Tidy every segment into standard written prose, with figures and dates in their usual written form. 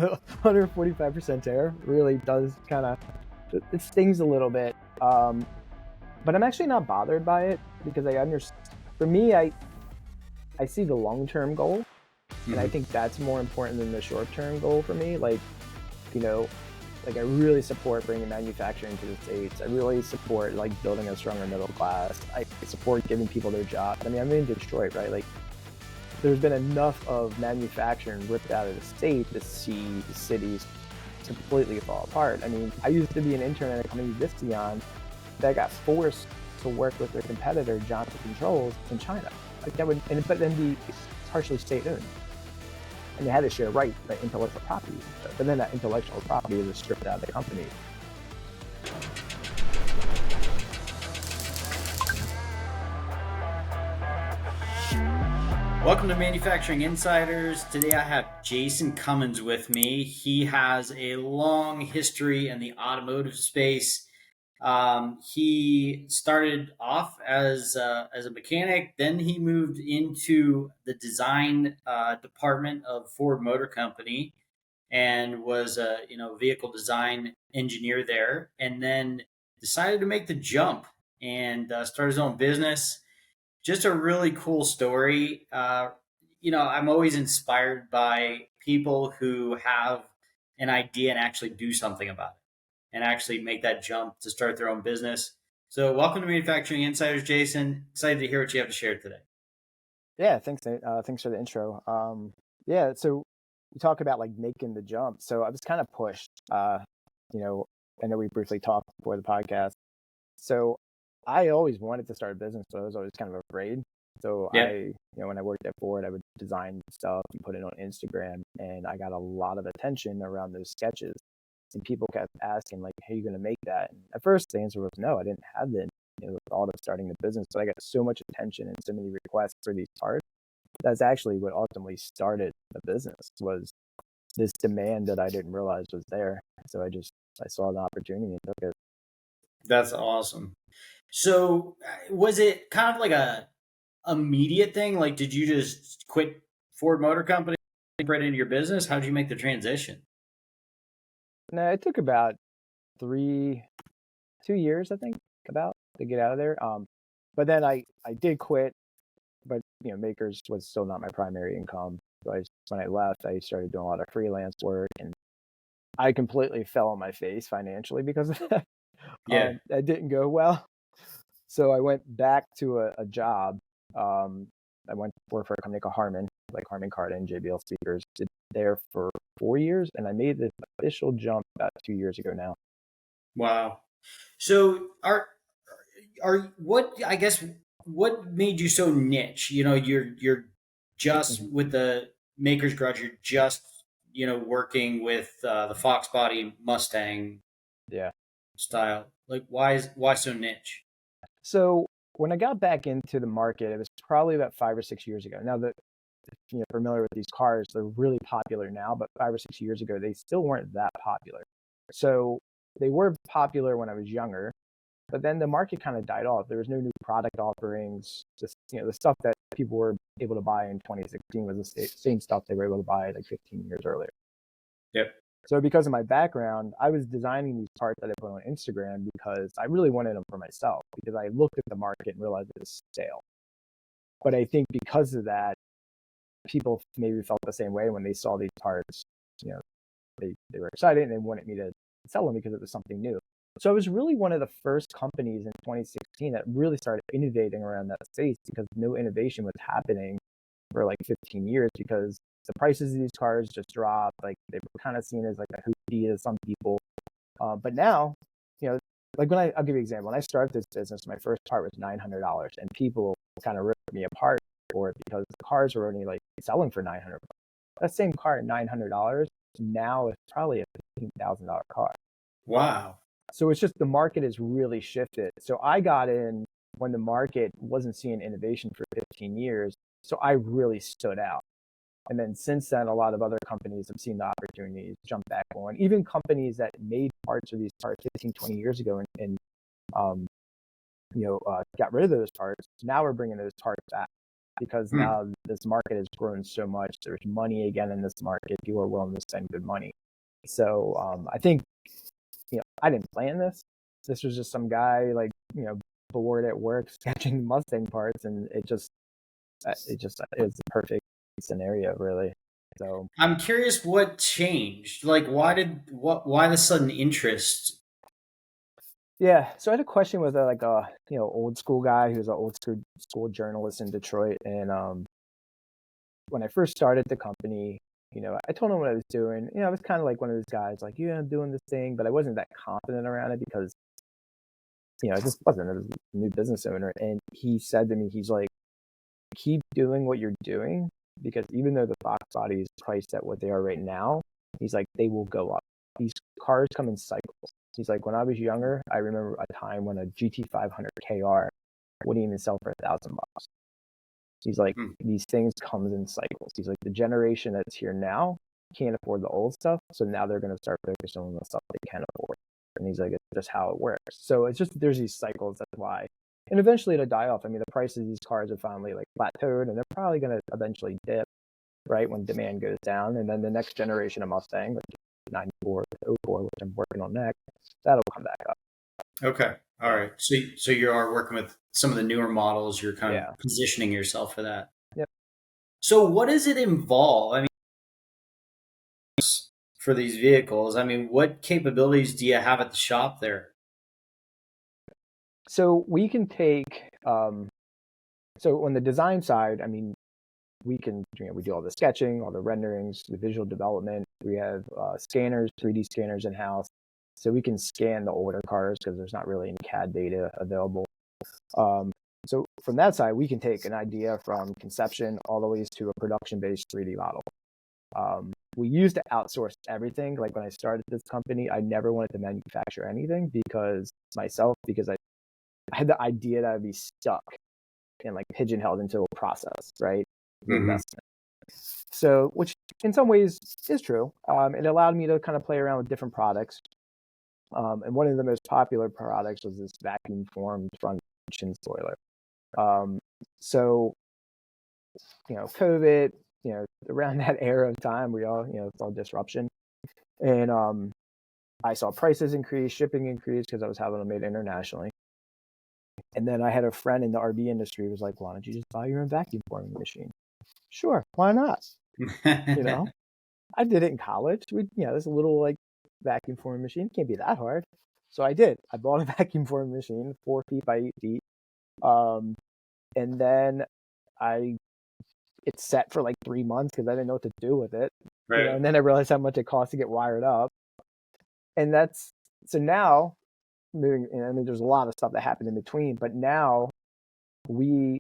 the 145% tariff really does kind of, it stings a little bit. But I'm actually not bothered by it because I understand. For me, I see the long-term goal, and I think that's more important than the short-term goal for me. Like, you know, like I really support bringing manufacturing to the States. I really support like building a stronger middle class. I support giving people their jobs. I mean, I'm in Detroit, right? Like, there's been enough of manufacturing ripped out of the state to see the cities completely fall apart. I mean, I used to be an intern at a company, Visteon, that got forced to work with their competitor, Johnson Controls, in China. Like that would, but then be partially state-owned, and they had to share intellectual property. But then that intellectual property was stripped out of the company. Welcome to Manufacturing Insiders. Today I have Jason Cummins with me. He has a long history in the automotive space. He started off as a mechanic, then he moved into the design department of Ford Motor Company and was a vehicle design engineer there, and then decided to make the jump and start his own business. Just a really cool story. I'm always inspired by people who have an idea and actually do something about it and actually make that jump to start their own business. So, welcome to Manufacturing Insiders, Jason. Excited to hear what you have to share today. Yeah, thanks, Nate. Thanks for the intro. So you talk about like making the jump. So I was kind of pushed. I know we briefly talked before the podcast. So I always wanted to start a business, so I was always kind of afraid. So Yeah. when I worked at Ford, I would design stuff and put it on Instagram, and I got a lot of attention around those sketches. And people kept asking, like, "Hey, you going to make that?" And at first, the answer was no. I didn't have the thought of starting the business, but I got so much attention and so many requests for these parts. That's actually what ultimately started the business, was this demand that I didn't realize was there. So I saw the opportunity and took it. That's awesome. So, was it kind of like a immediate thing? Like, did you just quit Ford Motor Company right into your business? How did you make the transition? No, it took about 2 years, I think, about to get out of there. But then I did quit, but Makers was still not my primary income. So when I left, I started doing a lot of freelance work, and I completely fell on my face financially because of that. Yeah. That didn't go well. So I went back to a job. I went to work for a company called Harman, like Harman Kardon, JBL speakers. Did there for 4 years, and I made the official jump about 2 years ago now. Wow. So are what I guess what made you so niche? You're just with the Maker's Garage. You're just working with the Fox Body Mustang Yeah. style. Like why so niche? So when I got back into the market, it was probably about 5 or 6 years ago. Now that if you're familiar with these cars, they're really popular now, but 5 or 6 years ago, they still weren't that popular. So they were popular when I was younger, but then the market kind of died off. There was no new product offerings. Just the stuff that people were able to buy in 2016 was the same stuff they were able to buy like 15 years earlier. Yep. So because of my background, I was designing these parts that I put on Instagram because I really wanted them for myself, because I looked at the market and realized it was stale. But I think because of that, people maybe felt the same way when they saw these parts. They were excited and they wanted me to sell them because it was something new. So I was really one of the first companies in 2016 that really started innovating around that space, because no innovation was happening for like 15 years, because the prices of these cars just dropped. Like, they were kind of seen as like a hoopty to some people. But now, like I'll give you an example. When I started this business, my first part was $900, and people kind of ripped me apart for it because the cars were only like selling for $900. That same car at $900 now is probably a $15,000 car. Wow. So it's just the market has really shifted. So I got in when the market wasn't seeing innovation for 15 years. So I really stood out. And then since then, a lot of other companies have seen the opportunities, jump back on. Even companies that made parts of these parts 15, 20 years ago and got rid of those parts, now we're bringing those parts back. because now this market has grown so much. There's money again in this market. People are willing to spend good money. So I think, I didn't plan this. This was just some guy bored at work sketching Mustang parts, and it was the perfect scenario, really. So I'm curious what changed. Like, why the sudden interest? yeah, so I had a question with a old school guy who's an old school journalist in Detroit, and when I first started the company, I told him what I was doing. I was kind of like one of those guys, like, yeah, I'm doing this thing, but I wasn't that confident around it because I just wasn't a new business owner. And he said to me, he's like, keep doing what you're doing, because even though the Fox body is priced at what they are right now, he's like, they will go up. These cars come in cycles. He's like, when I was younger, I remember a time when a GT500 KR wouldn't even sell for $1,000. He's like, these things comes in cycles. He's like, the generation that's here now can't afford the old stuff, so now they're going to start focusing on the stuff they can afford. And he's like, it's just how it works. So it's just, there's these cycles, that's why. And eventually it'll die off. I mean, the prices of these cars have finally plateaued, and they're probably going to eventually dip, right, when demand goes down. And then the next generation of Mustang, like 94 to 04, which I'm working on next, that'll come back up. Okay. All right. So you are working with some of the newer models. You're kind of positioning yourself for that. Yep. So what does it involve? I mean, for these vehicles, I mean, what capabilities do you have at the shop there? So we can take, so on the design side, I mean, we can, we do all the sketching, all the renderings, the visual development. We have scanners, 3D scanners in house. So we can scan the older cars because there's not really any CAD data available. So from that side, we can take an idea from conception all the way to a production-based 3D model. We used to outsource everything. Like when I started this company, I never wanted to manufacture anything because I had the idea that I'd be stuck and pigeonholed into a process, right? The investment. So, which in some ways is true. It allowed me to kind of play around with different products. And one of the most popular products was this vacuum formed front chin spoiler. So, COVID, around that era of time, we all, it's all disruption. And I saw prices increase, shipping increase because I was having them made internationally. And then I had a friend in the RV industry who was like, why don't you just buy your own vacuum forming machine? Sure, why not? I did it in college. This little vacuum forming machine can't be that hard. So I did. I bought a vacuum forming machine, 4 feet by 8 feet. And then it's set for 3 months because I didn't know what to do with it. Right. And then I realized how much it costs to get wired up. And so now moving, I mean, there's a lot of stuff that happened in between, but now we're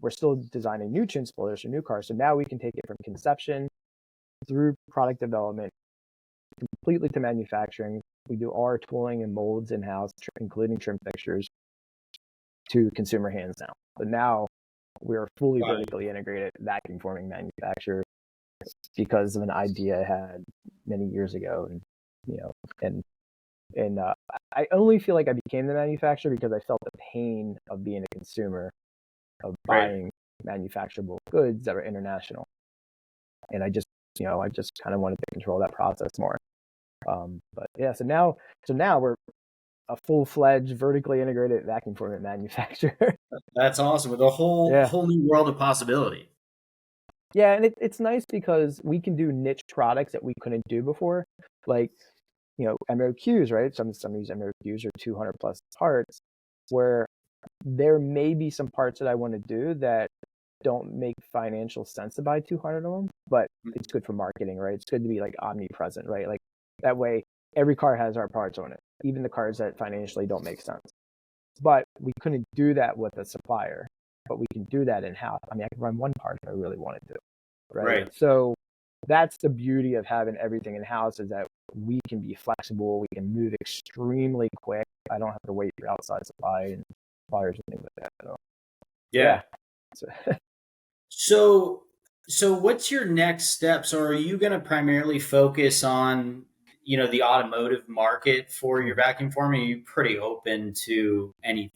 still designing new chin spoilers for new cars. So now we can take it from conception through product development completely to manufacturing. We do our tooling and molds in-house, including trim fixtures, to consumer hands now. But now we're fully vertically integrated vacuum forming manufacturer because of an idea I had many years ago. And I only feel like I became the manufacturer because I felt the pain of being a consumer, of buying manufacturable goods that were international. And I just kind of wanted to control that process more. But yeah, so now we're a full-fledged vertically integrated vacuum forming manufacturer. That's awesome, with a whole new world of possibility. Yeah, and it's nice because we can do niche products that we couldn't do before, like MOQs, right? Some of these MOQs are 200 plus parts, where there may be some parts that I want to do that don't make financial sense to buy 200 of them, but it's good for marketing, right? It's good to be omnipresent, right? That way, every car has our parts on it, even the cars that financially don't make sense. But we couldn't do that with a supplier, but we can do that in-house. I mean, I can run one part if I really wanted to, right? So that's the beauty of having everything in-house, is that we can be flexible, we can move extremely quick. I don't have to wait for outside supply and suppliers and things like that. So, yeah. So what's your next steps? Or are you going to primarily focus on, the automotive market for your vacuum forming? Are you pretty open to anything?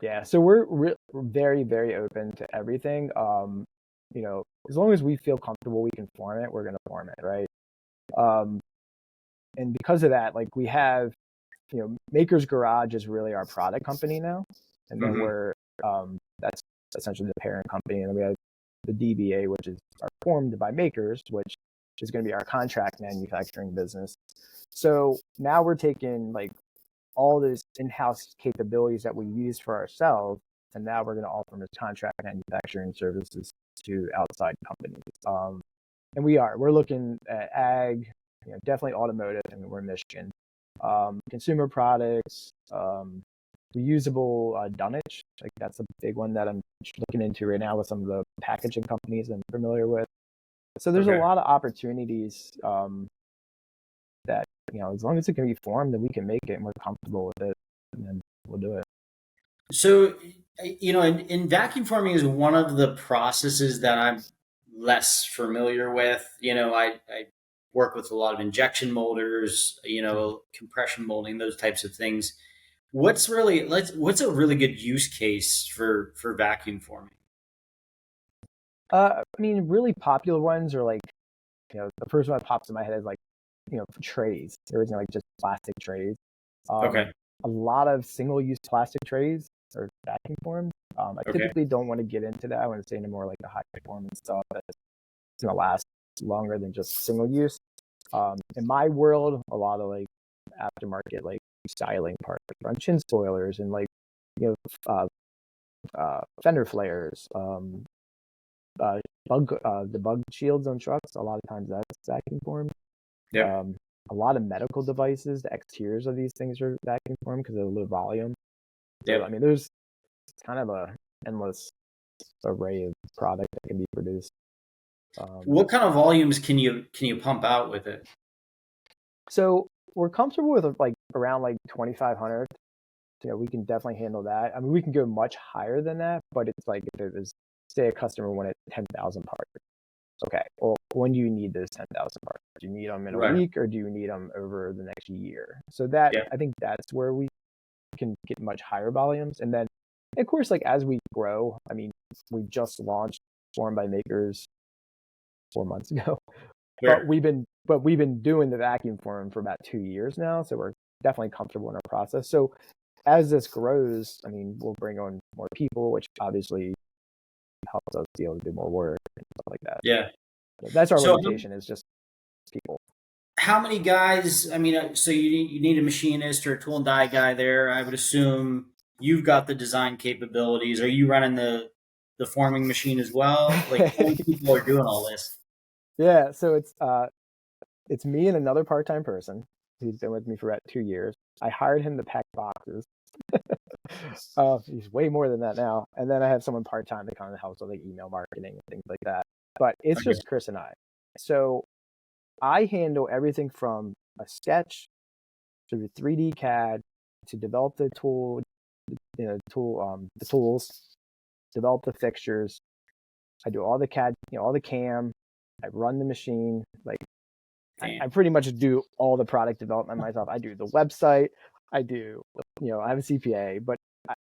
Yeah, so we're very, very open to everything. As long as we feel comfortable we can form it, we're gonna form it, right? Um, and because of that, like we have, Maker's Garage is really our product company now, and then Hmm. that's essentially the parent company, and then we have the DBA, which is are formed by Makers, which is going to be our contract manufacturing business. So now we're taking like all those in-house capabilities that we use for ourselves, and now we're going to offer them as contract manufacturing services to outside companies. And we're looking at ag, definitely automotive, and we're in Michigan. Consumer products, reusable dunnage, like that's a big one that I'm looking into right now with some of the packaging companies I'm familiar with. So there's a Okay. lot of opportunities that as long as it can be formed and we can make it and we're comfortable with it, and then we'll do it. So, in vacuum forming is one of the processes that I'm less familiar with. I work with a lot of injection molders, compression molding, those types of things. What's a really good use case for vacuum forming? I mean, really popular ones are like, the first one that pops in my head is like, trays. Originally, like just plastic trays. Um, Okay. a lot of single-use plastic trays are vacuum formed. I Okay. typically don't want to get into that. I want to stay into more like the high performance stuff that's going to last longer than just single use. In my world, a lot of like aftermarket like styling parts, like chin spoilers and like you know uh, fender flares, the bug shields on trucks. A lot of times that's vacuum formed. Yep. Um, a lot of medical devices, the exteriors of these things are vacuum formed because of the low volume. So I Yep. mean, there's kind of a endless array of product that can be produced. Um, What kind of volumes can you pump out with it? so we're comfortable with like around like 2,500. We can definitely handle that. I mean, we can go much higher than that, but it's like if it was, say, a customer wanted 10,000 parts. Okay, well, when do you need those 10,000 parts? Do you need them in a Right. week or do you need them over the next year? So that Yep. I think that's where we can get much higher volumes. And then, of course, like as we grow, I mean, we just launched Form by Makers 4 months ago, but Sure. we've been doing the vacuum form for about 2 years now, so we're definitely comfortable in our process. So as this grows, I mean, we'll bring on more people, which obviously helps us be able to do more work and stuff like that. Yeah. That's our So limitation is just people. how many guys? I mean, so you need a machinist or a tool and die guy there. I would assume you've got the design capabilities. Are you running the forming machine as well? Like, how many people are doing all this? Yeah, so it's me and another part-time person who's been with me for about 2 years. I hired him to pack boxes. He's way more than that now. And then I have someone part-time to kind of help with like email marketing and things like that. But it's Okay. just Chris and I. So I handle everything from a sketch to the 3D CAD to develop the tool, the tools, develop the fixtures. I do all the CAD, all the CAM. I run the machine. Like I Damn. pretty much do all the product development myself. I do the website. I do, I have a CPA, but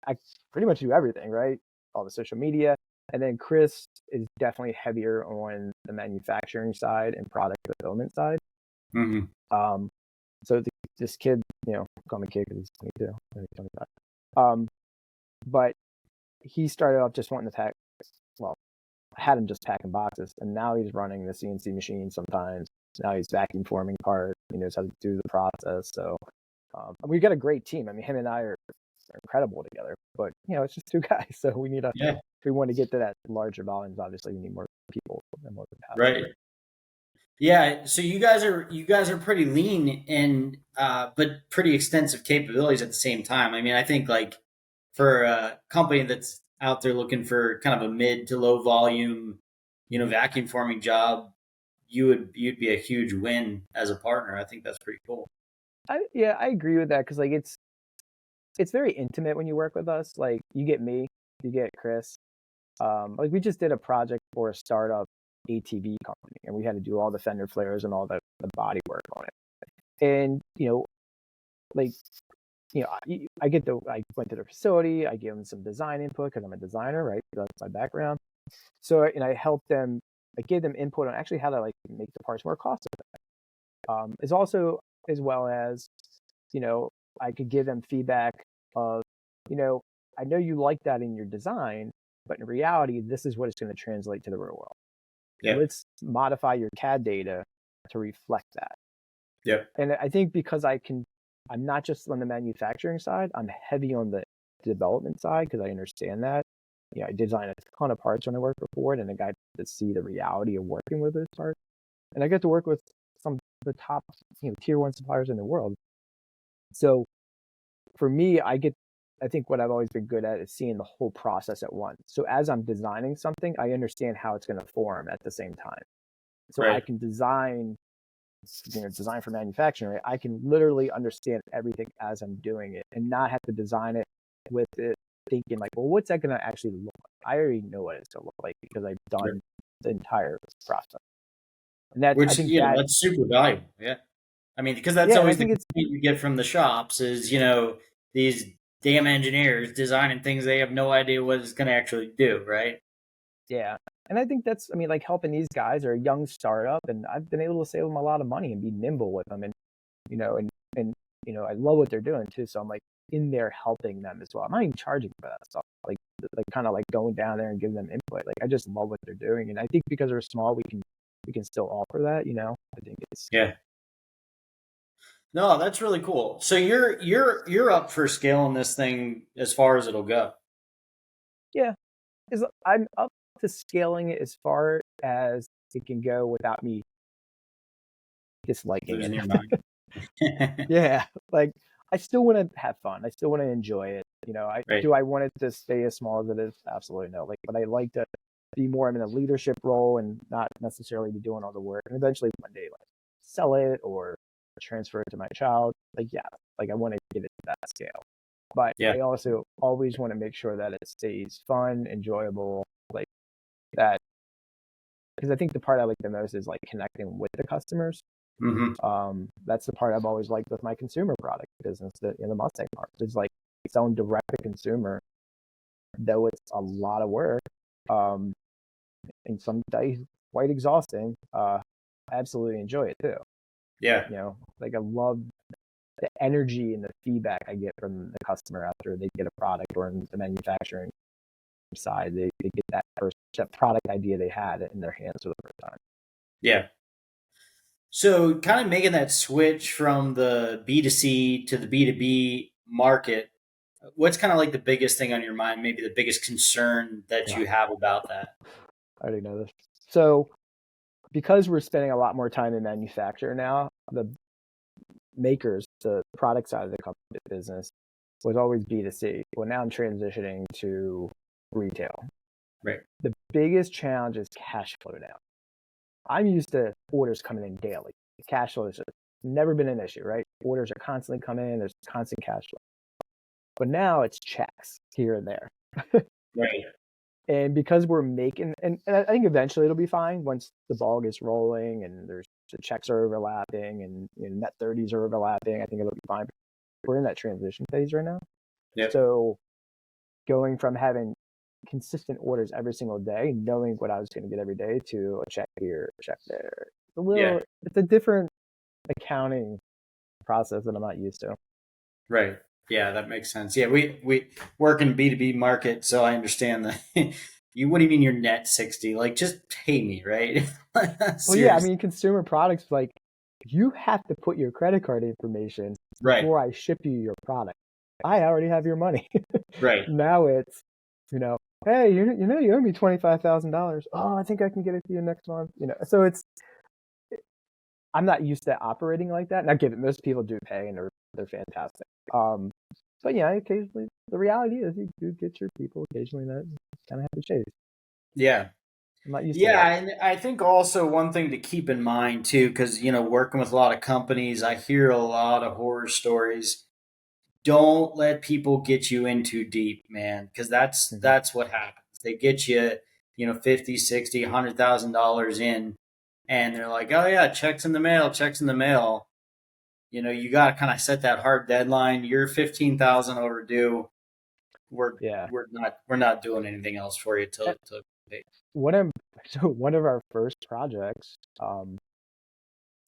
I pretty much do everything, right? All the social media. And then Chris is definitely heavier on the manufacturing side and product fulfillment side. Hmm. Um, so this kid, call me kid because he's 22, maybe 25. Um, but he started off just wanting to pack. Well, I had him just packing boxes, and now he's running the CNC machine sometimes. Now he's vacuum forming parts. He knows how to do the process. So we've got a great team. I mean, him and I are incredible together. But it's just two guys, so we need Yeah. if we want to get to that larger volumes, obviously we need more people and more capacity. Right. Yeah. So you guys are pretty lean and but pretty extensive capabilities at the same time. I mean, I think like for a company that's out there looking for kind of a mid to low volume, Mhm. vacuum forming job, you'd be a huge win as a partner. I think that's pretty cool. I agree with that because like it's very intimate when you work with us. Like you get me, you get Chris. Like we just did a project for a startup ATV company, and we had to do all the fender flares and all the body work on it. And like I went to the facility, I gave them some design input because I'm a designer, right? That's my background. So, and I helped them, I gave them input on actually how to like make the parts more cost effective. Is also as well as, you know, I could give them feedback of, you know, I know you like that in your design, but in reality, this is what it's going to translate to the real world. Yeah. Let's modify your CAD data to reflect that. Yeah. And I think because I'm not just on the manufacturing side, I'm heavy on the development side because I understand that. I design a ton of parts when I work for Ford, and I got to see the reality of working with those parts. And I get to work with some of the top, tier one suppliers in the world. So for me, I think what I've always been good at is seeing the whole process at once. So as I'm designing something, I understand how it's going to form at the same time. So I Right. can design for manufacturing, right? I can literally understand everything as I'm doing it and not have to design it with it thinking like, well, what's that going to actually look like? I already know what it's going to look like because I've done the entire process. And I Which, think that, that's super valuable. Yeah. I mean, because that's yeah, and I always the think it's, complaint you get from the shops is, these damn engineers designing things they have no idea what it's going to actually do, right? yeah. And I think that's, I mean, like helping these guys are a young startup, and I've been able to save them a lot of money and be nimble with them. And, and, I love what they're doing too. So I'm like in there helping them as well. I'm not even charging for that stuff. Like kind of like going down there and giving them input. Like I just love what they're doing. And I think because we're small, we can still offer that, I think it's, Yeah. No, that's really cool. So you're up for scaling this thing as far as it'll go. yeah, is I'm up to scaling it as far as it can go without me disliking Losing it. your mind. Yeah, like I still want to have fun. I still want to enjoy it. Right. I want it to stay as small as it is? Absolutely no. Like, but I like to be more in a leadership role and not necessarily be doing all the work. And eventually one day, like sell it or transfer it to my child. Like, yeah, like I want to get it to that scale. But Yeah. I also always want to make sure that it stays fun, enjoyable, like that. Because I think the part I like the most is like connecting with the customers. Hmm. That's the part I've always liked with my consumer product business, the Mustang part. It's like selling direct to consumer, though it's a lot of work, um, and some days quite exhausting. I absolutely enjoy it too. Yeah. Like I love the energy and the feedback I get from the customer after they get a product, or in the manufacturing side, they get that product idea they had in their hands for the first time. Yeah. So kind of making that switch from the B2C to the B2B market, what's kind of like the biggest thing on your mind, maybe the biggest concern that Yeah, you have about that? I already know this. So because we're spending a lot more time in manufacture now, the makers, the product side of the company business was always B2C. Well, now I'm transitioning to retail. Right. The biggest challenge is cash flow now. I'm used to orders coming in daily. Cash flow has never been an issue, right? Orders are constantly coming in, there's constant cash flow. But now it's checks here and there. Right. And because we're making, and I think eventually it'll be fine once the ball gets rolling and the checks are overlapping and net 30s are overlapping. I think it'll be fine. We're in that transition phase right now. Yep. So going from having consistent orders every single day, knowing what I was going to get every day, to a check here, a check there. Yeah. It's a different accounting process that I'm not used to. Right. Yeah, that makes sense. Yeah, we work in B2B market, so I understand that. What do you mean you're net 60? Like, just pay me, right? Well, yeah, I Seriously. mean, consumer products, like you have to put your credit card information Right. before I ship you your product. I already have your money. Right. Now it's, hey, you owe me $25,000. Oh, I think I can get it to you next month. So I'm not used to operating like that. Now, given most people do pay and they're fantastic. But yeah, occasionally the reality is you do get your people occasionally that kind of have to chase. Yeah. I'm not used to Yeah, that. and I think also one thing to keep in mind too, because working with a lot of companies, I hear a lot of horror stories. Don't let people get you in too deep, man, because Mhm. that's what happens. They get you, 50, 60, $100,000 in, and they're like, "Oh yeah, checks in the mail, checks in the mail." You got to kind of set that hard deadline. You're 15,000 overdue. We're Yeah. we're not doing anything else for you Uh, till pay. One of one of our first projects, and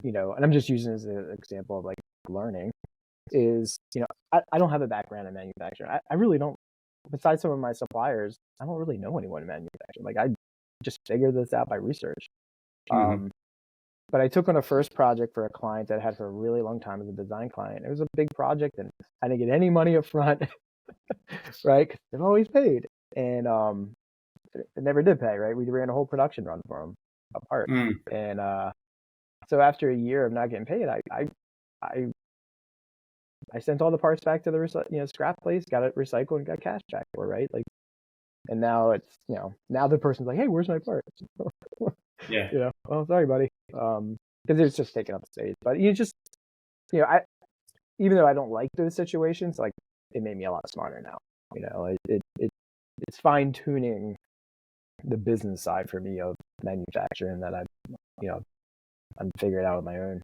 I'm just using this as an example of like learning, is I don't have a background in manufacturing. I really don't. Besides some of my suppliers, I don't really know anyone in manufacturing. Like I just figured this out by research. Mm-hmm. Um, but I took on a first project for a client that I had for a really long time as a design client. It was a big project, and I didn't get any money up front, right? Because they've always paid, and it never did pay, right? We ran a whole production run for them apart, Mm. and so after a year of not getting paid, I I sent all the parts back to the scrap place, got it recycled, and got cash back for it, right? Like, and now it's now the person's like, hey, where's my part? Yeah. Oh, sorry, buddy. Because it's just taking up space. But I even though I don't like those situations, like it made me a lot smarter now. It's fine tuning the business side for me of manufacturing that I'm figuring out on my own.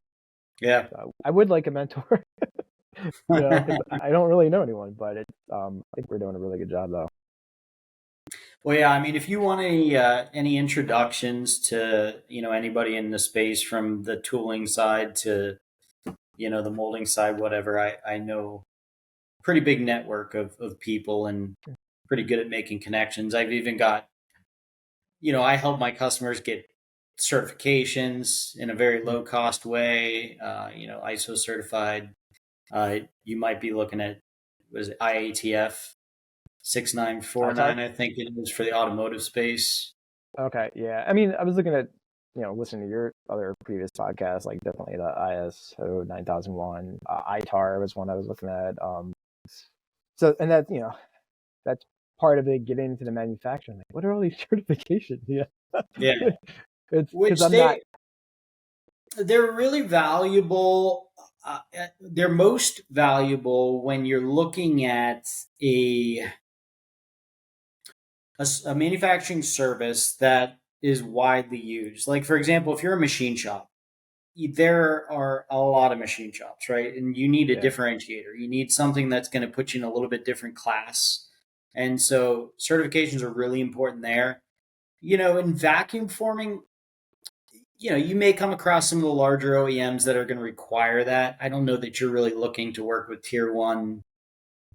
Yeah. So I would like a mentor, 'cause I don't really know anyone, but I think we're doing a really good job though. Well, yeah. I mean, if you want any introductions to anybody in the space from the tooling side to the molding side, whatever, I know pretty big network of people and pretty good at making connections. I've even got I help my customers get certifications in a very low cost way. ISO certified. You might be looking at was it IATF ITAR? 6949, I think it is for the automotive space. Okay, yeah. I mean, I was looking at, listening to your other previous podcasts, like definitely the ISO 9001. ITAR was one I was looking at. So, and that's part of it, getting into the manufacturing. Like, what are all these certifications? Yeah. Yeah, It's because which I'm not, they're really valuable. They're most valuable when you're looking at a manufacturing service that is widely used. Like, for example, if you're a machine shop, there are a lot of machine shops, right? And you need a yeah, differentiator. You need something that's going to put you in a little bit different class. And so certifications are really important there. In vacuum forming, you may come across some of the larger OEMs that are going to require that. I don't know that you're really looking to work with tier one,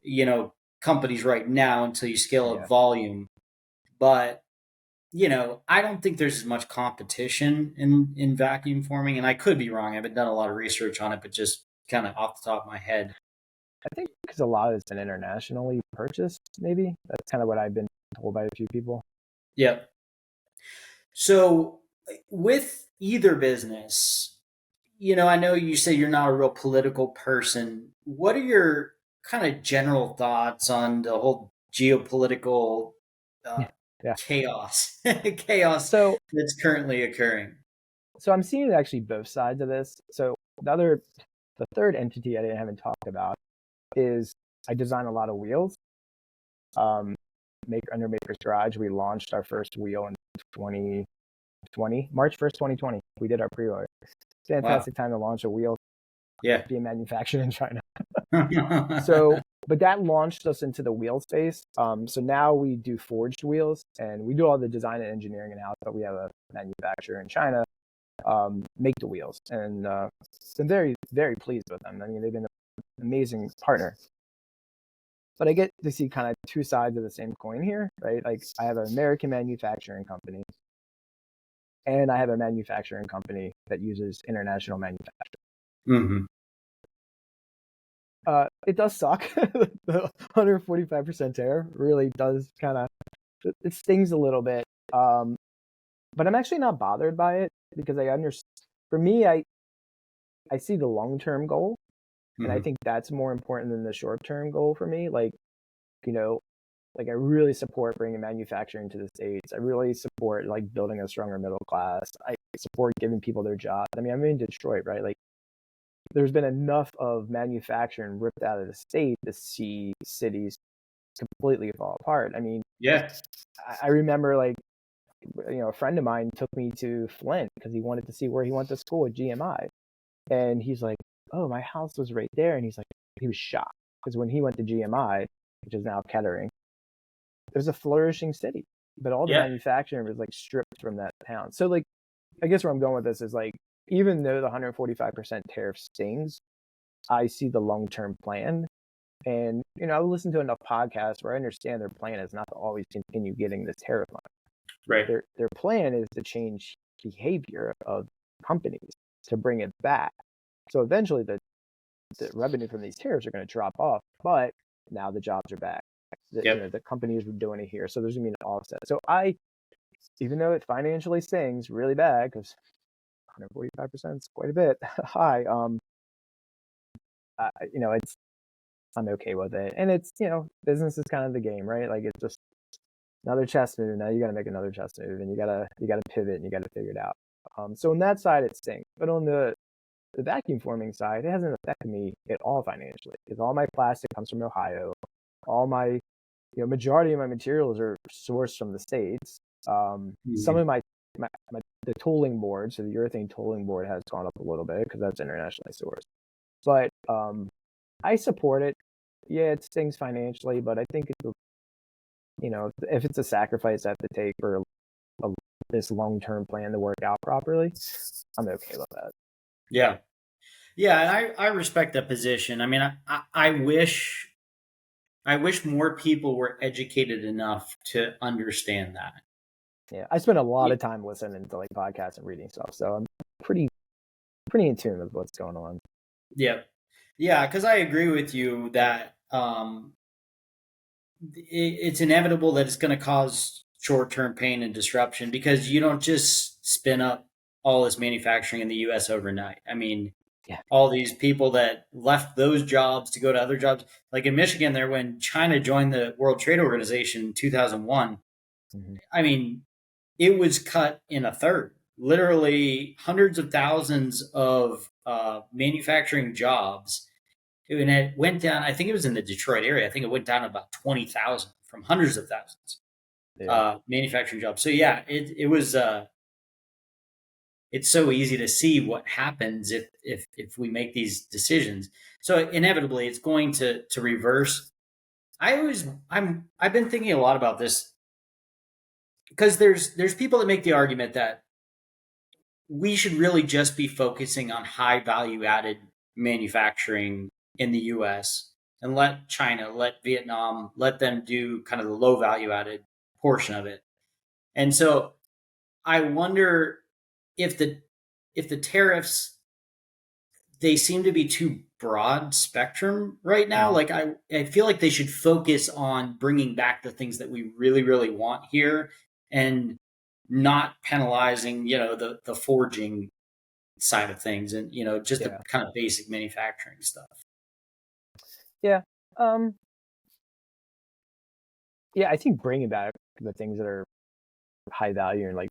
you know, companies right now until you scale up yeah. volume. But I don't think there's as much competition in vacuum forming, and I could be wrong. I haven't done a lot of research on it, but just kind of off the top of my head. I think because a lot of it's been internationally purchased, maybe. That's kind of what I've been told by a few people. Yep. So with either business, I know you say you're not a real political person. What are your kind of general thoughts on the whole geopolitical uh, Yeah. chaos, chaos So, that's currently occurring? so I'm seeing actually both sides of this. So the third entity I haven't talked about is I design a lot of wheels. Make under Maker's Garage, we launched our first wheel in 2020, March 1st, 2020. We did our pre-order. Wow. Fantastic time to launch a wheel Yeah. being manufactured in China. So, but that launched us into the wheel space. So now we do forged wheels, and we do all the design and engineering in house, but we have a manufacturer in China make the wheels, and I'm very, very pleased with them. I mean, they've been an amazing partner. But I get to see kind of two sides of the same coin here, right? Like I have an American manufacturing company, and I have a manufacturing company that uses international manufacturing. hmm It does suck. The 145% tariff really does kind of, it stings a little bit. But I'm actually not bothered by it because I understand. For me, I see the long term goal, and I hmm think that's more important than the short term goal for me. You know, like I really support bringing manufacturing to the States. I really support like building a stronger middle class. I support giving people their jobs. I mean, I'm in Detroit, right? Like there's been enough of manufacturing ripped out of the state to see cities completely fall apart. I mean, Yeah. I remember like a friend of mine took me to Flint because he wanted to see where he went to school at GMI, and he's like, oh, my house was right there. And he was shocked because when he went to GMI, which is now Kettering, it was a flourishing city, but all the Yeah. manufacturing was like stripped from that town. So like, I guess where I'm going with this is like, even though the 145% tariff stings, I see the long-term plan. And, I listen to enough podcasts where I understand their plan is not to always continue getting this tariff money. Right. Their plan is to change behavior of companies to bring it back. So eventually the revenue from these tariffs are going to drop off, but now the jobs are back. Yep. The companies were doing it here. So there's going to be an offset. So even though it financially stings really bad, because 145% is quite a bit high, it's, I'm okay with it. And it's, business is kind of the game, right? Like it's just another chess move. Now you got to make another chess move, and you got to pivot, and you got to figure it out. So on that side, it stinks. But on the vacuum forming side, it hasn't affected me at all financially because all my plastic comes from Ohio. All my, majority of my materials are sourced from the States. Some of the tooling board, so the urethane tooling board has gone up a little bit because that's internationally sourced. But I support it. Yeah, it stings financially, but I think if it's a sacrifice I have to take for this long-term plan to work out properly, I'm okay with that. Yeah. Yeah, and I respect that position. I mean, I wish more people were educated enough to understand that. Yeah, I spend a lot of time listening to like podcasts and reading stuff, so I'm pretty in tune with what's going on. Yeah, yeah, because I agree with you that it's inevitable that it's going to cause short-term pain and disruption because you don't just spin up all this manufacturing in the U.S. overnight. I mean, all these people that left those jobs to go to other jobs, like in Michigan, there when China joined the World Trade Organization in 2001. Mm-hmm. I mean, it was cut in a third. Literally, hundreds of thousands of manufacturing jobs. And it went down. I think it was in the Detroit area. I think it went down about 20,000 from hundreds of thousands manufacturing jobs. So yeah, it was. It's so easy to see what happens if we make these decisions. So inevitably, it's going to reverse. I've been thinking a lot about this because there's people that make the argument that we should really just be focusing on high value added manufacturing in the US and let China, let Vietnam, let them do kind of the low value added portion of it. And so I wonder if the tariffs, they seem to be too broad spectrum right now. Like I feel like they should focus on bringing back the things that we really, really want here and not penalizing, the forging side of things and, just the kind of basic manufacturing stuff. Yeah. Yeah, I think bringing back the things that are high value and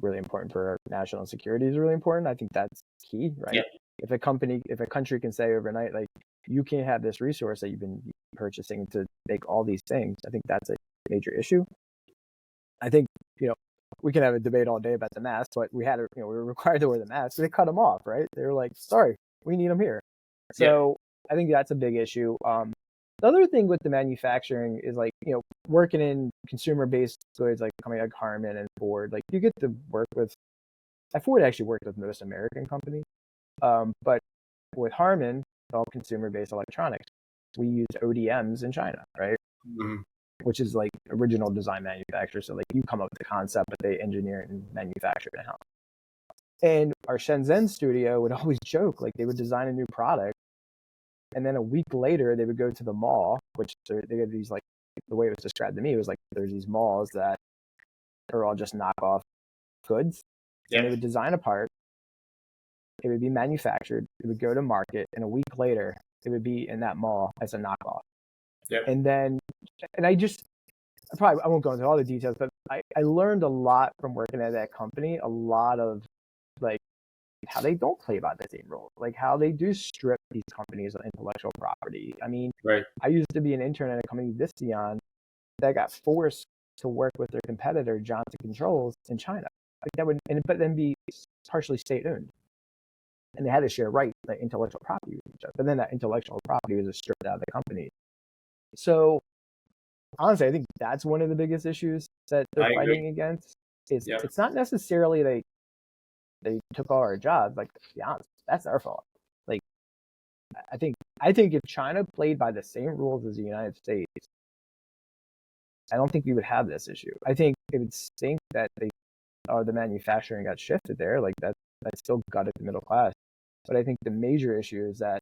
really important for our national security is really important. I think that's key, right? Yeah. If a country can say overnight, like, you can't have this resource that you've been purchasing to make all these things, I think that's a major issue. I think, we can have a debate all day about the masks, but we were required to wear the masks. So they cut them off, right? They were like, sorry, we need them here. So I think that's a big issue. The other thing with the manufacturing is working in consumer-based goods, like company like Harman and Ford, like you get to work with. Ford actually worked with most American companies, but with Harman, it's all consumer-based electronics. We use ODMs in China, right? Mm-hmm. Which is like original design manufacturer. So like you come up with the concept, but they engineer it and manufacture it in-house. And our Shenzhen studio would always joke, like they would design a new product, and then a week later they would go to the mall, which they had these, like, the way it was described to me, it was like there's these malls that are all just knockoff goods. And they would design a part, it would be manufactured, it would go to market, and a week later it would be in that mall as a knockoff. And I won't go into all the details, but I learned a lot from working at that company, a lot of like how they don't play by the same rules, like how they do strip these companies of intellectual property. I mean, I used to be an intern at a company, Visteon, that got forced to work with their competitor, Johnson Controls, in China. Like that would, but then be partially state owned. and they had to share like intellectual property with each other. But then that intellectual property was just stripped out of the company. So honestly, I think that's one of the biggest issues that they're fighting against. It's not necessarily they took all our jobs. Like, to be honest, that's their fault. Like, I think if China played by the same rules as the United States, I don't think we would have this issue. I think it would stink that the manufacturing got shifted there. Like that still gutted the middle class. But I think the major issue is that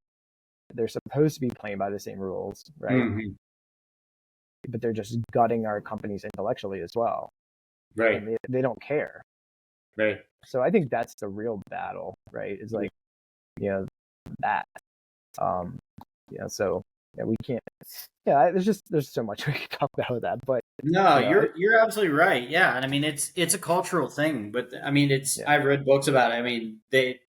they're supposed to be playing by the same rules, right? Mm-hmm. But they're just gutting our companies intellectually as well. Right. And they don't care. Right. So I think that's the real battle, right? Is like, that. So we can't. Yeah, there's so much we can talk about with that, but no, you're absolutely right. Yeah, and I mean it's a cultural thing, but I mean I've read books about it. I mean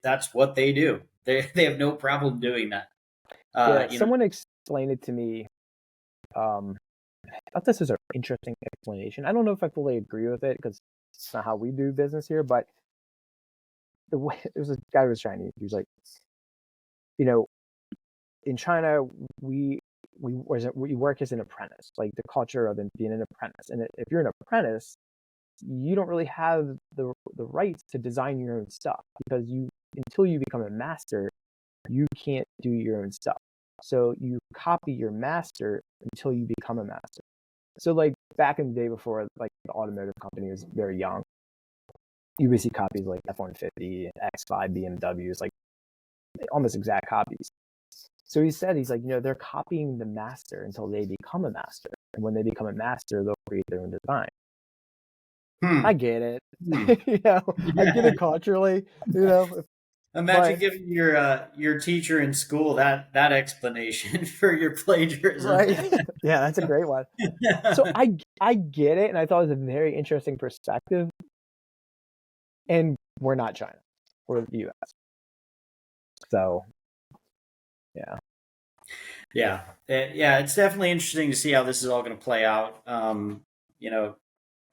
that's what they do. They have no problem doing that. Someone explained it to me. I thought this was an interesting explanation. I don't know if I fully agree with it because it's not how we do business here, but the way there was a guy who was Chinese. He was like, in China we work as an apprentice, like the culture of being an apprentice. And if you're an apprentice, you don't really have the rights to design your own stuff because until you become a master, you can't do your own stuff. So you copy your master until you become a master. So like back in the day before like the automotive company was very young, you would see copies like F-150, X5, BMWs, like almost exact copies. So he's like, they're copying the master until they become a master. And when they become a master, they'll create their own design. I get it. I get it culturally, Imagine giving your teacher in school that explanation for your plagiarism. Right. Yeah, that's a great one. So I get it, and I thought it was a very interesting perspective. And we're not China. We're the US. So yeah, it's definitely interesting to see how this is all going to play out.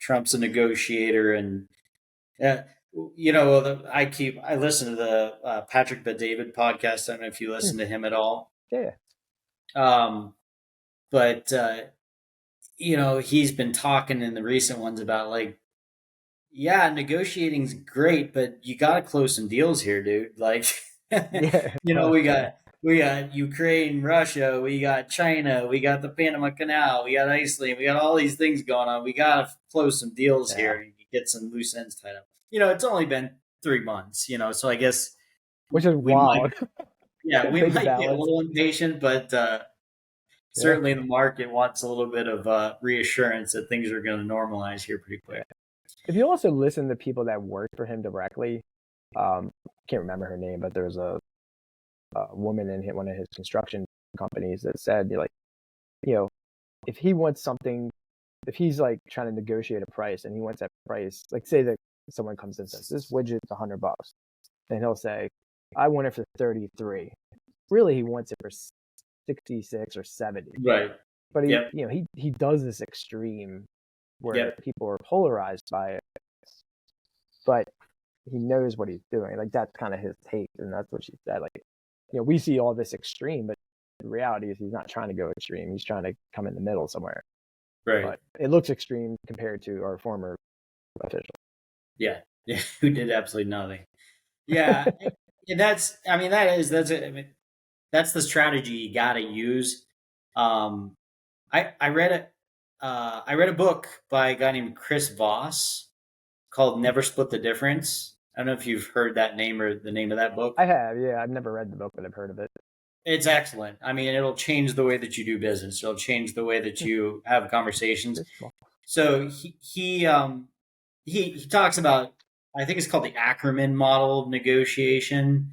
Trump's a negotiator, and I listen to the Patrick Bet-David podcast. I don't know if you listen to him at all. Yeah. But he's been talking in the recent ones about like, negotiating's great, but you got to close some deals here, dude. Like, we got Ukraine, Russia, we got China, we got the Panama Canal, we got Iceland, we got all these things going on. We got to close some deals here and get some loose ends tied up. It's only been 3 months, so I guess. Which is wild. We might be a little impatient, but certainly the market wants a little bit of reassurance that things are going to normalize here pretty quick. If you also listen to people that work for him directly, I can't remember her name, but there's a woman in one of his construction companies that said, if he wants something, if he's like trying to negotiate a price and he wants that price, like say that someone comes in and says, this widget's $100, and he'll say, I want it for 33. Really, he wants it for 66 or 70. Right. But he does this extreme where people are polarized by it, but he knows what he's doing. Like that's kind of his take, and that's what she said. Like, we see all this extreme, but the reality is he's not trying to go extreme. He's trying to come in the middle somewhere. Right. But it looks extreme compared to our former official. Yeah. Who did absolutely nothing. Yeah. And that's the strategy you got to use. I read a book by a guy named Chris Voss called Never Split the Difference. I don't know if you've heard that name or the name of that book. I have, yeah. I've never read the book, but I've heard of it. It's excellent. I mean, it'll change the way that you do business. It'll change the way that you have conversations. So he talks about, I think it's called the Ackerman model of negotiation.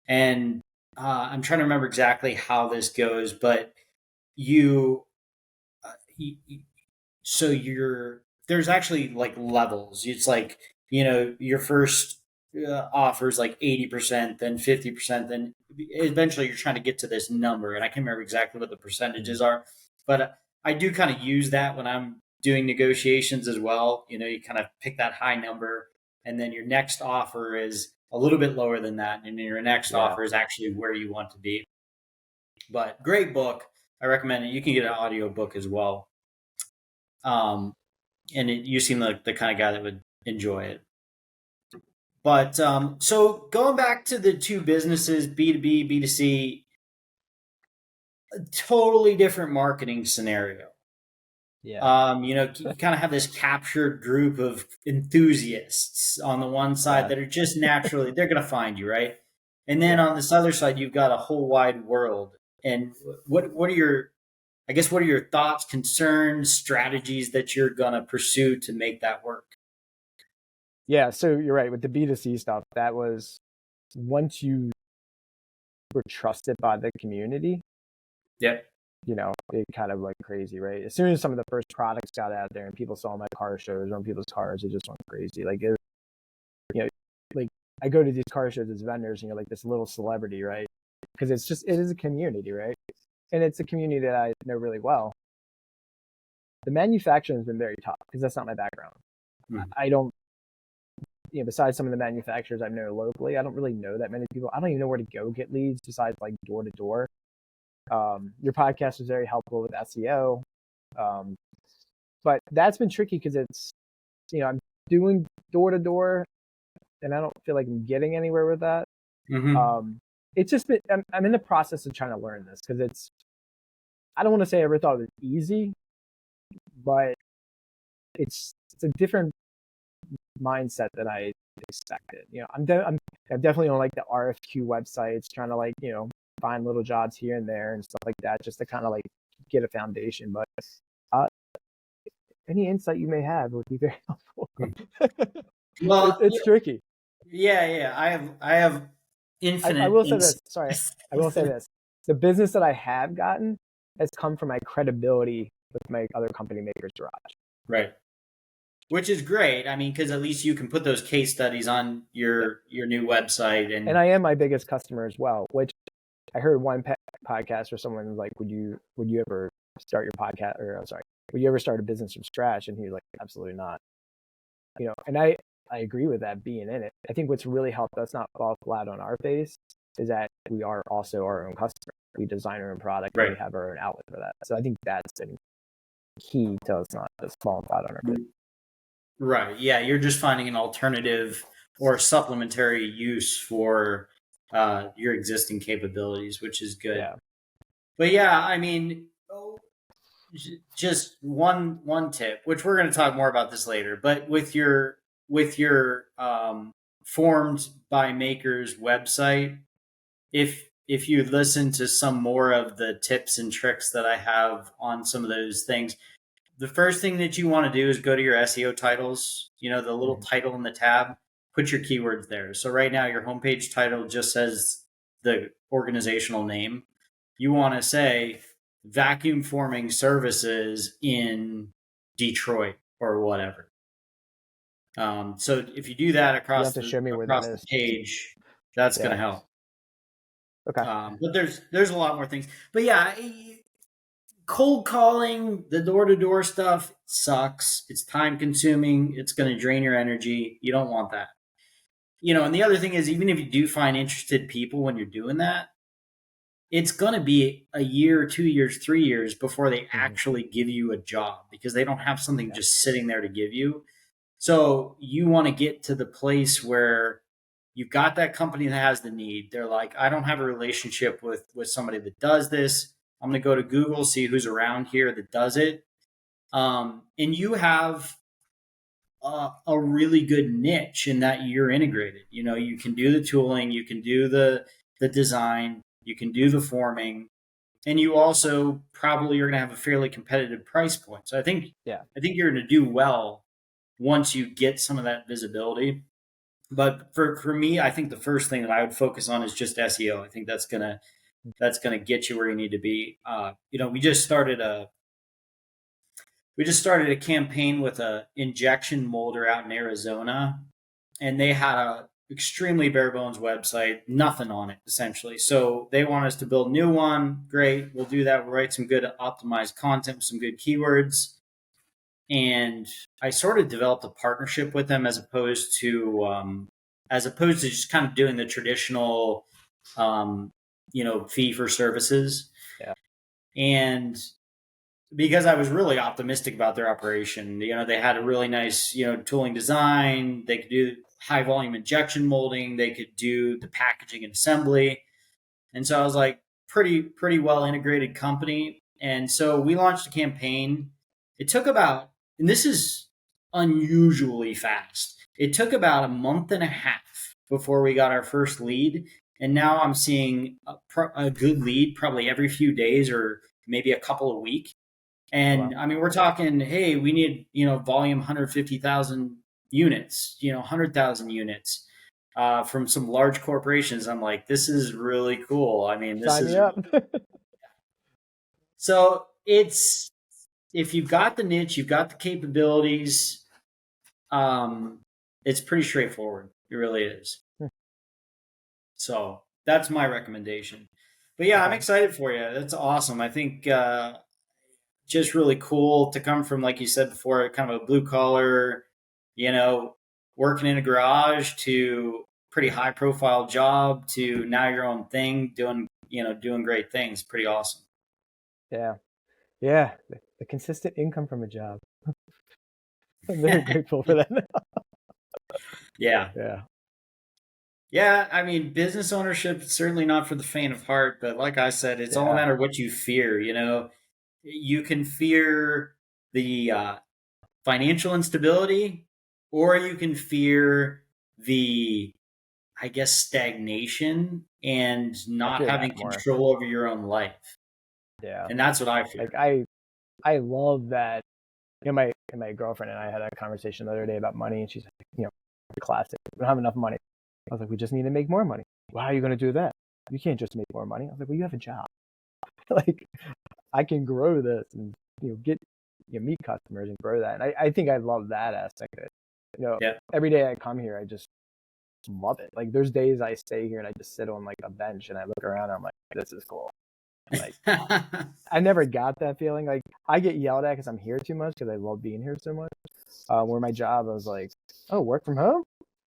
And I'm trying to remember exactly how this goes, but there's actually like levels. It's like, your first offer is like 80%, then 50%, then eventually you're trying to get to this number. And I can't remember exactly what the percentages are, but I do kind of use that when I'm doing negotiations as well. You kind of pick that high number, and then your next offer is a little bit lower than that, and your next offer is actually where you want to be. But great book. I recommend it. You can get an audio book as well. And you seem like the kind of guy that would enjoy it. But so going back to the two businesses, B2B, B2C, a totally different marketing scenario. Yeah. You kind of have this captured group of enthusiasts on the one side that are just naturally, they're going to find you, right? And then on this other side, you've got a whole wide world. And what are your thoughts, concerns, strategies that you're going to pursue to make that work? Yeah, so you're right with the B2C stuff. That was once you were trusted by the community. Yeah. It kind of went crazy, right? As soon as some of the first products got out there and people saw my car shows on people's cars, it just went crazy. Like, like I go to these car shows as vendors, and you're like this little celebrity, right? Because it is a community, right? And it's a community that I know really well. The manufacturing has been very tough because that's not my background. I don't, besides some of the manufacturers I know locally, I don't really know that many people. I don't even know where to go get leads besides like door to door. Your podcast was very helpful with SEO. But that's been tricky because it's, I'm doing door to door and I don't feel like I'm getting anywhere with that. It's just been, I'm in the process of trying to learn this because I don't want to say I ever thought it was easy, but it's a different mindset than I expected. I'm definitely on like the RFQ websites trying to find little jobs here and there and stuff like that just to kind of get a foundation. But any insight you may have would be very helpful. Well, it's tricky. Yeah. I have infinite. I will say this. Sorry, I will say this. The business that I have gotten has come from my credibility with my other company, Maker's Garage. Right. Which is great. I mean, because at least you can put those case studies on your new website, and I am my biggest customer as well. Which I heard one podcast where someone was like, "Would you ever start your podcast?" Or sorry, would you ever start a business from scratch? And he was like, "Absolutely not." And I agree with that. Being in it, I think what's really helped us not fall flat on our face is that we are also our own customer. We design our own product. Right. And we have our own outlet for that. So I think that's been key to us not just falling flat on our face. Right. Yeah. You're just finding an alternative or supplementary use for your existing capabilities, which is good. Yeah. But yeah, I mean, just one tip, which we're going to talk more about this later, but with your Formed by Makers website, if you listen to some more of the tips and tricks that I have on some of those things, the first thing that you want to do is go to your SEO titles, the little title in the tab, put your keywords there. So right now your homepage title just says the organizational name. You want to say vacuum forming services in Detroit or whatever. So if you do that across the page, that's going to help. Okay. But there's a lot more things. But yeah, cold calling, the door-to-door stuff sucks. It's time consuming. It's going to drain your energy. You don't want that. And the other thing is, even if you do find interested people when you're doing that, it's going to be a year, 2 years, 3 years before they actually give you a job because they don't have something just sitting there to give you. So you want to get to the place where you've got that company that has the need. They're like, I don't have a relationship with somebody that does this. I'm going to go to Google, see who's around here that does it. And you have a really good niche in that you're integrated. You can do the tooling, you can do the design, you can do the forming, and you also probably are going to have a fairly competitive price point. So I think you're going to do well once you get some of that visibility. But for me, I think the first thing that I would focus on is just SEO. I think that's gonna get you where you need to be. We just started a campaign with a injection molder out in Arizona, and they had a extremely bare bones website, nothing on it essentially. So they want us to build a new one. Great, we'll do that. We'll write some good optimized content with some good keywords. And I sort of developed a partnership with them as opposed to as opposed to just kind of doing the traditional, fee for services. Yeah. And because I was really optimistic about their operation, they had a really nice, tooling design. They could do high volume injection molding. They could do the packaging and assembly. And so I was like, pretty well integrated company. And so we launched a campaign. It took about, and this is unusually fast. It took about a month and a half before we got our first lead. And now I'm seeing a good lead probably every few days or maybe a couple of weeks. And Wow. I mean, we're talking, hey, we need, volume 150,000 units, 100,000 units from some large corporations. I'm like, this is really cool. I mean, this Sign me is up. so if you've got the niche, you've got the capabilities, um, it's pretty straightforward. It really is. So that's my recommendation. But yeah, I'm Okay. excited for you. That's awesome. I think just really cool to come from, like you said before, kind of a blue collar, you know, working in a garage to pretty high profile job to now your own thing, doing great things. Pretty awesome. Yeah. Yeah. The consistent income from a job. I'm very grateful for that. Yeah. Yeah. Yeah. I mean, business ownership is certainly not for the faint of heart, but like I said, it's all a Yeah. matter of what you fear. You can fear the financial instability, or you can fear the, I guess, stagnation and I not fear having that more. control over your own life. Yeah. And that's what I Like fear. I love that. My girlfriend and I had a conversation the other day about money, and she's like, the classic. We don't have enough money. I was like, we just need to make more money. Well, how are you going to do that? You can't just make more money. I was like, well, you have a job. Like, I can grow this and get meet customers and grow that. And I think I love that aspect of it. Yeah. Every day I come here, I just love it. Like, there's days I stay here and I just sit on like a bench and I look around and I'm like, this is cool. Like, I never got that feeling. Like, I get yelled at because I'm here too much because I love being here so much. Where my job, I was like, oh, work from home?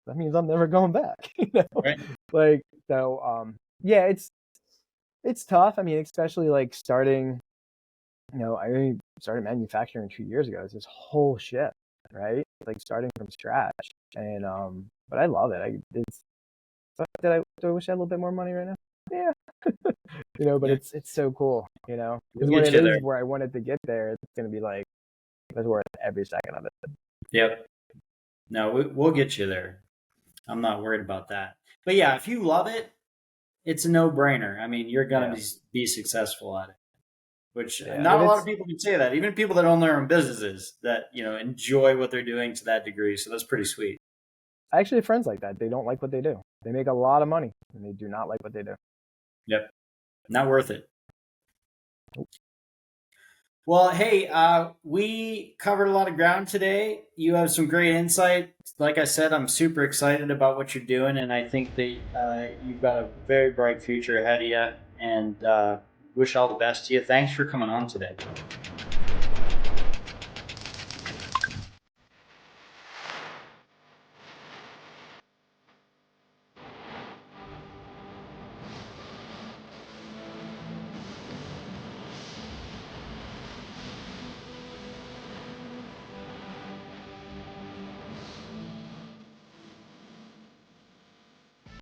That means I'm never going back. Right. Like, so yeah, it's tough. I mean, especially like starting. I only started manufacturing 2 years ago. It's this whole shift, right? Like starting from scratch, and but I love it. Do I wish I had a little bit more money right now? Yeah, but Yeah. it's so cool, We'll because when get it you there. is where I wanted to get there, it's gonna be like it's worth every second of it. Yep. No, we'll get you there. I'm not worried about that. But yeah, if you love it, it's a no brainer. I mean, you're going Yeah, to be successful at it, which yeah. not And a lot of people can say that. Even people that own their own businesses that, enjoy what they're doing to that degree. So that's pretty sweet. I actually have friends like that. They don't like what they do. They make a lot of money and they do not like what they do. Yep. Not worth it. Well, hey, we covered a lot of ground today. You have some great insight. Like I said, I'm super excited about what you're doing, and I think that you've got a very bright future ahead of you. And wish all the best to you. Thanks for coming on today.